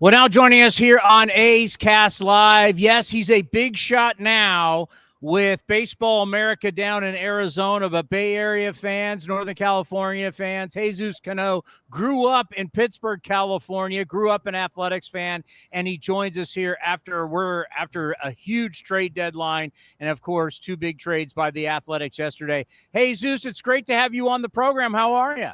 Well, now joining us here on A's Cast Live. Yes, he's a big shot now with Baseball America down in Arizona, but Bay Area fans, Northern California fans, Jesús Cano grew up in Pittsburgh, California, grew up an athletics fan, and he joins us here after a huge trade deadline and, of course, two big trades by the Athletics yesterday. Jesús, it's great to have you on the program. How are you?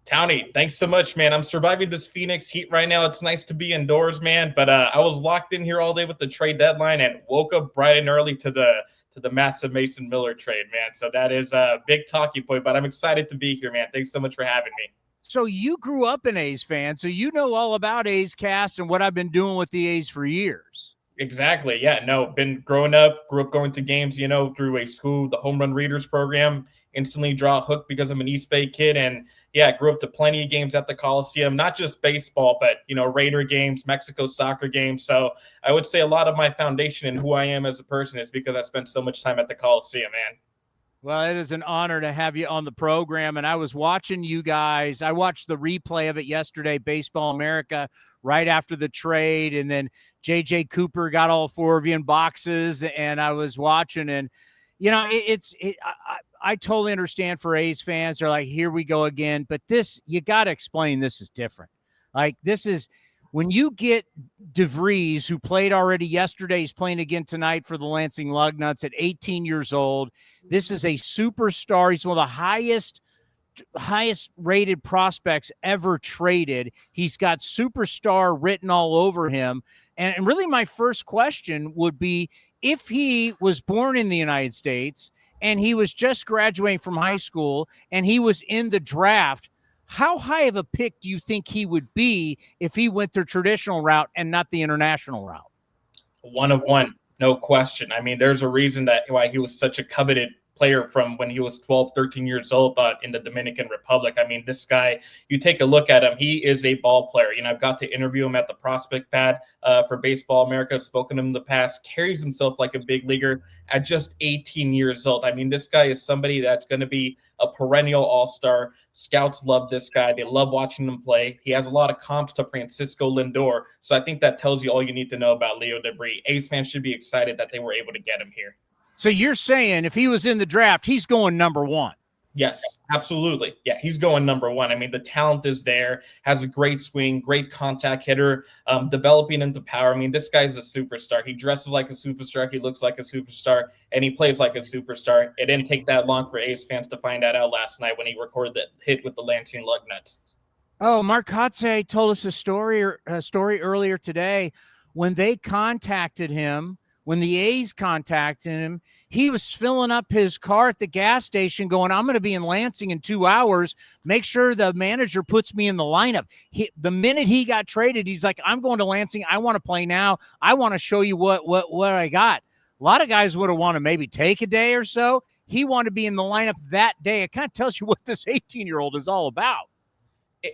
Townie, thanks so much, man. I'm surviving this Phoenix heat right now. It's nice to be indoors, man. But I was locked in here all day with the trade deadline and woke up bright and early to the massive Mason Miller trade, man. So that is a big talking point. But I'm excited to be here, man. Thanks so much for having me. So you grew up an A's fan, so you know all about A's Cast and what I've been doing with the A's for years. Exactly. Yeah. No, grew up going to games, through a school, the Home Run Readers program. Instantly draw a hook because I'm an East Bay kid. And yeah, grew up to plenty of games at the Coliseum, not just baseball, but, Raider games, Mexico soccer games. So I would say a lot of my foundation and who I am as a person is because I spent so much time at the Coliseum, man. Well, it is an honor to have you on the program. And I was watching you guys. I watched the replay of it yesterday, Baseball America, right after the trade. And then J.J. Cooper got all four of you in boxes. And I was watching. And, I totally understand for A's fans. They're like, here we go again. But this, you got to explain this is different. Like, this is when you get De Vries, who played already yesterday, he's playing again tonight for the Lansing Lugnuts at 18 years old. This is a superstar. He's one of the highest rated prospects ever traded. He's got superstar written all over him. And really my first question would be, if he was born in the United States and he was just graduating from high school and he was in the draft, how high of a pick do you think he would be if he went the traditional route and not the international route? 1 of 1, no question. I mean, there's a reason why he was such a coveted player from when he was 12, 13 years old in the Dominican Republic. I mean, this guy, you take a look at him, he is a ball player. I've got to interview him at the prospect pad for Baseball America. I've spoken to him in the past, carries himself like a big leaguer at just 18 years old. I mean, this guy is somebody that's going to be a perennial all-star. Scouts love this guy. They love watching him play. He has a lot of comps to Francisco Lindor. So I think that tells you all you need to know about Leo De Vries. A's fans should be excited that they were able to get him here. So you're saying if he was in the draft, he's going number 1? Yes, absolutely. Yeah, he's going number 1. I mean, the talent is there, has a great swing, great contact hitter, developing into power. I mean, this guy's a superstar. He dresses like a superstar. He looks like a superstar, and he plays like a superstar. It didn't take that long for A's fans to find that out last night when he recorded that hit with the Lansing Lugnuts. Oh, Mark Kotze told us a story earlier today when they contacted him. When the A's contacted him, he was filling up his car at the gas station going, I'm going to be in Lansing in 2 hours. Make sure the manager puts me in the lineup. The minute he got traded, he's like, I'm going to Lansing. I want to play now. I want to show you what I got. A lot of guys would have wanted to maybe take a day or so. He wanted to be in the lineup that day. It kind of tells you what this 18-year-old is all about.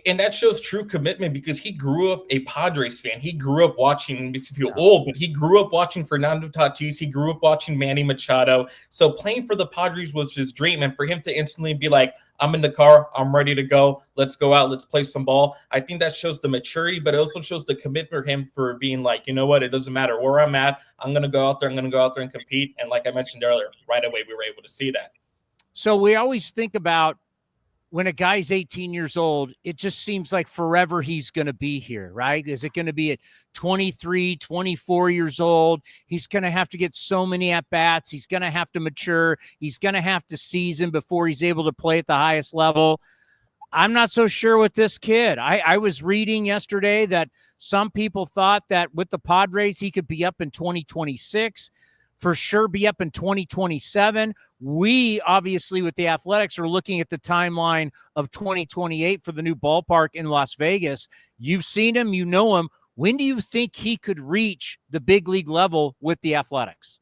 And that shows true commitment because he grew up a Padres fan. He grew up watching, makes you feel old, but he grew up watching Fernando Tatis. He grew up watching Manny Machado. So playing for the Padres was his dream. And for him to instantly be like, I'm in the car, I'm ready to go. Let's go out, let's play some ball. I think that shows the maturity, but it also shows the commitment for him for being like, you know what, it doesn't matter where I'm at. I'm going to go out there. I'm going to go out there and compete. And like I mentioned earlier, right away, we were able to see that. So we always think about, when a guy's 18 years old, it just seems like forever he's going to be here, right? Is it going to be at 23, 24 years old? He's going to have to get so many at-bats. He's going to have to mature. He's going to have to season before he's able to play at the highest level. I'm not so sure with this kid. I was reading yesterday that some people thought that with the Padres, he could be up in 2026. For sure be up in 2027. We obviously with the Athletics are looking at the timeline of 2028 for the new ballpark in Las Vegas. You've seen him, you know him. When do you think he could reach the big league level with the Athletics?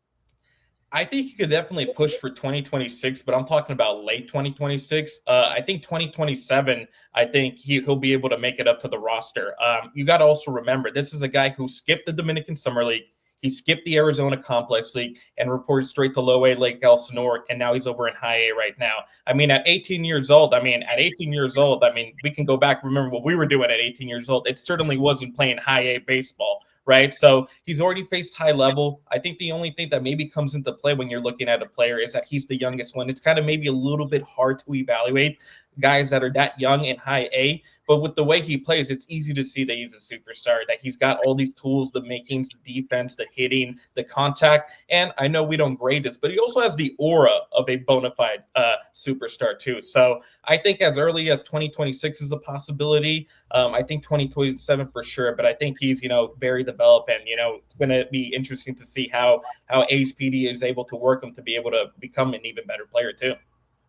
I think he could definitely push for 2026, but I'm talking about late 2026. I think 2027, I think he'll be able to make it up to the roster. You got to also remember, this is a guy who skipped the Dominican Summer League. He skipped the Arizona Complex League and reported straight to low A Lake Elsinore, and now he's over in high A right now. I mean, at 18 years old, we can go back, remember what we were doing at 18 years old. It certainly wasn't playing high A baseball, right? So he's already faced high level. I think the only thing that maybe comes into play when you're looking at a player is that he's the youngest one. It's kind of maybe a little bit hard to evaluate guys that are that young in high A, but with the way he plays, it's easy to see that he's a superstar, that he's got all these tools, the makings, the defense, the hitting, the contact. And I know we don't grade this, but he also has the aura of a bona fide superstar too. So I think as early as 2026 is a possibility. I think 2027 for sure, but I think he's, very developed, and, it's going to be interesting to see how A's PD is able to work him to be able to become an even better player too.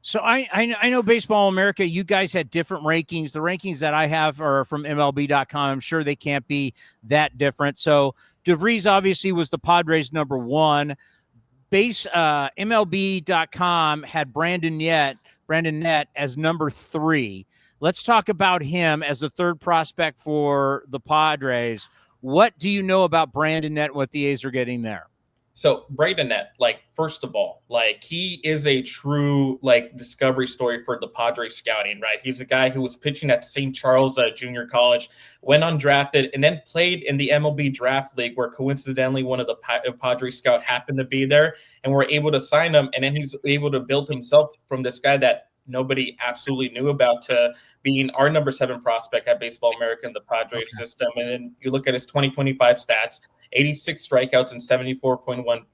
So I know Baseball America, you guys had different rankings. The rankings that I have are from MLB.com. I'm sure they can't be that different. So De Vries obviously was the Padres number one. MLB.com had Braden Nett as number three. Let's talk about him as the third prospect for the Padres. What do you know about Braden Nett, what the A's are getting there? So Braden Nett, first of all, he is a true discovery story for the Padres scouting, right? He's a guy who was pitching at St. Charles Junior College, went undrafted, and then played in the MLB Draft League, where coincidentally one of the Padres scout happened to be there, and were able to sign him. And then he's able to build himself from this guy that nobody absolutely knew about to being our number 7 prospect at Baseball America in the Padres system. And then you look at his 2025 stats. 86 strikeouts and 74.1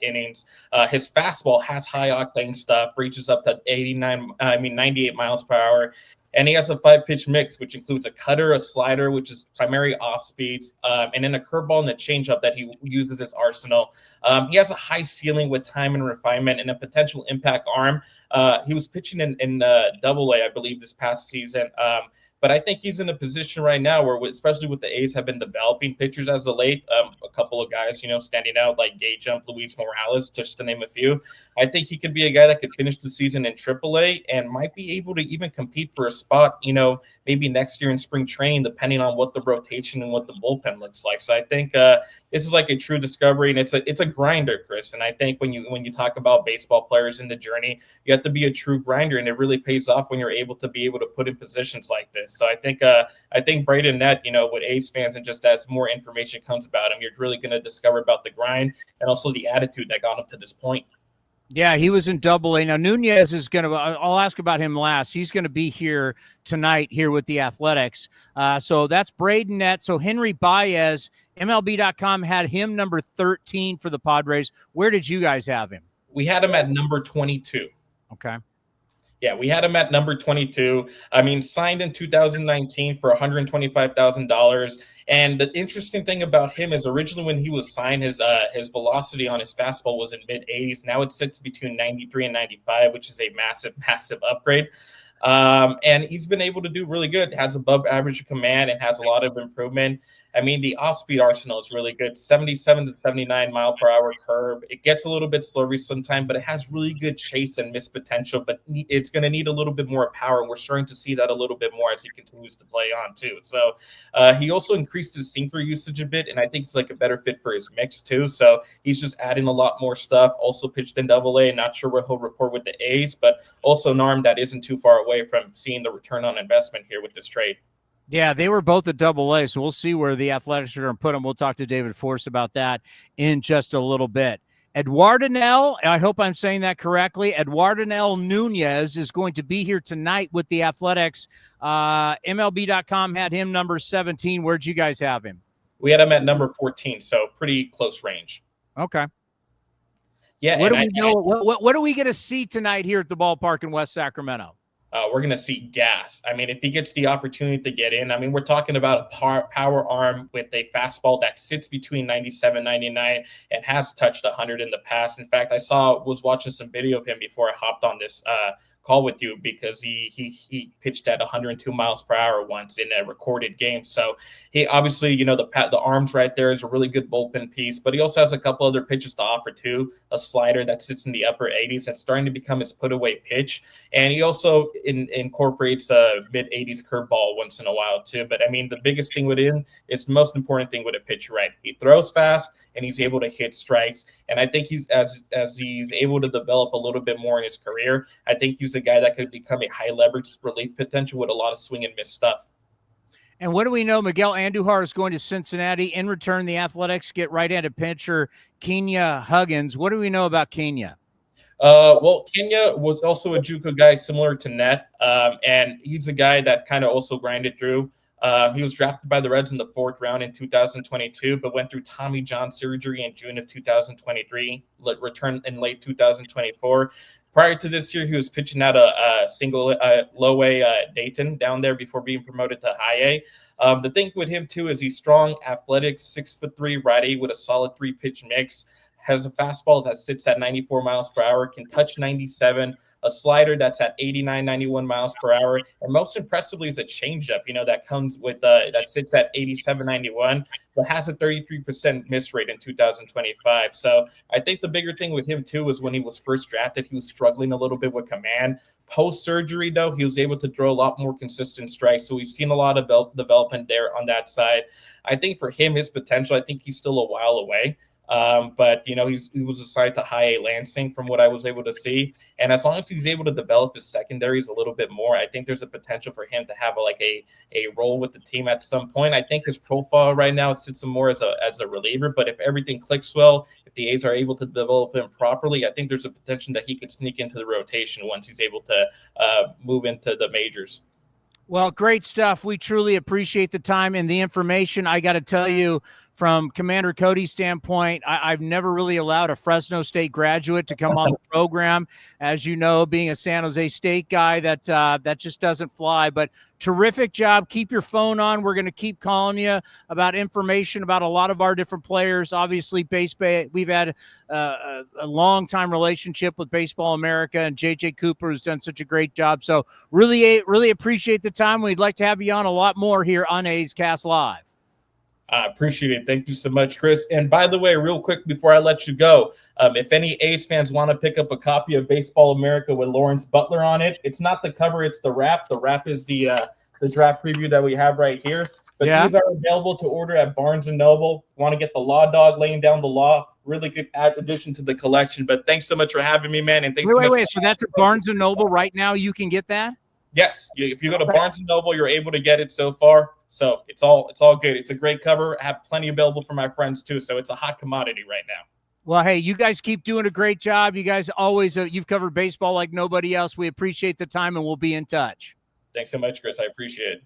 innings. His fastball has high octane stuff, reaches up to 98 miles per hour. And he has a 5-pitch mix, which includes a cutter, a slider, which is primary off speeds, and then a curveball and a changeup that he uses as arsenal. He has a high ceiling with time and refinement and a potential impact arm. He was pitching in Double-A, I believe, this past season. But I think he's in a position right now where, especially with the A's have been developing pitchers as of late, a couple of guys, standing out like Gay Jump, Luis Morales, just to name a few. I think he could be a guy that could finish the season in AAA and might be able to even compete for a spot, maybe next year in spring training, depending on what the rotation and what the bullpen looks like. So I think this is a true discovery, and it's a grinder, Chris. And I think when you talk about baseball players in the journey, you have to be a true grinder, and it really pays off when you're able to put in positions like this. So I think Braden Nett, with A's fans, and just as more information comes about him, you're really going to discover about the grind and also the attitude that got him to this point. Yeah, he was in Double-A. Now, Nunez is going to – I'll ask about him last. He's going to be here tonight here with the Athletics. So that's Braden Nett. So Henry Baez, MLB.com had him number 13 for the Padres. Where did you guys have him? We had him at number 22. Okay. Yeah, we had him at number 22. Signed in 2019 for $125,000. And the interesting thing about him is originally when he was signed, his velocity on his fastball was in mid-80s. Now it sits between 93 and 95, which is a massive, massive upgrade. And he's been able to do really good, has above average command and has a lot of improvement. The off-speed arsenal is really good, 77 to 79 mile per hour curve. It gets a little bit slurry sometimes, but it has really good chase and miss potential, but it's going to need a little bit more power. And we're starting to see that a little bit more as he continues to play on too. So he also increased his sinker usage a bit, and I think it's a better fit for his mix too. So he's just adding a lot more stuff. Also pitched in Double-A, not sure what he'll report with the A's, but also an arm that isn't too far away from seeing the return on investment here with this trade. Yeah, they were both at Double-A, so we'll see where the Athletics are going to put them. We'll talk to David Force about that in just a little bit. Eduardanel, I hope I'm saying that correctly, Eduardanel Nunez is going to be here tonight with the Athletics. MLB.com had him number 17. Where'd you guys have him? We had him at number 14, so pretty close range. Okay. Yeah. What are we going to see tonight here at the ballpark in West Sacramento? We're going to see gas. If he gets the opportunity to get in, we're talking about a power arm with a fastball that sits between 97, 99 and has touched 100 in the past. In fact, was watching some video of him before I hopped on this call with you because he pitched at 102 miles per hour once in a recorded game. So he obviously, the arms right there is a really good bullpen piece, but he also has a couple other pitches to offer too. A slider that sits in the upper 80s that's starting to become his put away pitch, and he also incorporates a mid 80s curveball once in a while too. But I mean, the biggest thing with him is the most important thing with a pitcher, right? He throws fast and he's able to hit strikes. And I think he's as he's able to develop a little bit more in his career, I think he's a guy that could become a high leverage relief potential with a lot of swing and miss stuff. And what do we know? Miguel Andujar is going to Cincinnati. In return, the Athletics get right-handed pitcher Kenya Huggins. What do we know about Kenya? Well, Kenya was also a JUCO guy similar to Nett, and he's a guy that kind of also grinded through. He was drafted by the Reds in the 4th round in 2022, but went through Tommy John surgery in June of 2023, returned in late 2024. Prior to this year, he was pitching out a single low A Dayton down there before being promoted to high A. The thing with him, too, is he's strong, athletic, 6'3", righty with a solid 3-pitch mix. Has a fastball that sits at 94 miles per hour, can touch 97, a slider that's at 89, 91 miles per hour, and most impressively is a changeup, that comes with that sits at 87, 91, but has a 33% miss rate in 2025. So I think the bigger thing with him too was when he was first drafted, he was struggling a little bit with command. Post-surgery, though, he was able to throw a lot more consistent strikes. So we've seen a lot of development there on that side. I think for him, his potential, I think he's still a while away. But he was assigned to high A Lansing from what I was able to see, and as long as he's able to develop his secondaries a little bit more, I think there's a potential for him to have a role with the team at some point. I think his profile right now sits him more as a reliever, but if everything clicks well, if the A's are able to develop him properly, I think there's a potential that he could sneak into the rotation once he's able to move into the majors. Well, great stuff. We truly appreciate the time and the information. I got to tell you, from Commander Cody's standpoint, I've never really allowed a Fresno State graduate to come on the program. As you know, being a San Jose State guy, that just doesn't fly. But terrific job. Keep your phone on. We're going to keep calling you about information about a lot of our different players. Obviously, we've had a long-time relationship with Baseball America, and JJ Cooper has done such a great job. So really appreciate the time. We'd like to have you on a lot more here on A's Cast Live. I appreciate it. Thank you so much, Chris. And by the way, real quick before I let you go, if any A's fans want to pick up a copy of Baseball America with Lawrence Butler on it, it's not the cover, it's the wrap. The wrap is the draft preview that we have right here. But These are available to order at Barnes & Noble. Want to get the Law Dog laying down the law. Really good addition to the collection. But thanks so much for having me, man. And thanks so much. Wait. So that's at Barnes & Noble right now? You can get that? Yes. If you go to Barnes & Noble, you're able to get it so far. So it's all good. It's a great cover. I have plenty available for my friends too. So it's a hot commodity right now. Well, hey, you guys keep doing a great job. You guys always, you've covered baseball like nobody else. We appreciate the time and we'll be in touch. Thanks so much, Chris. I appreciate it.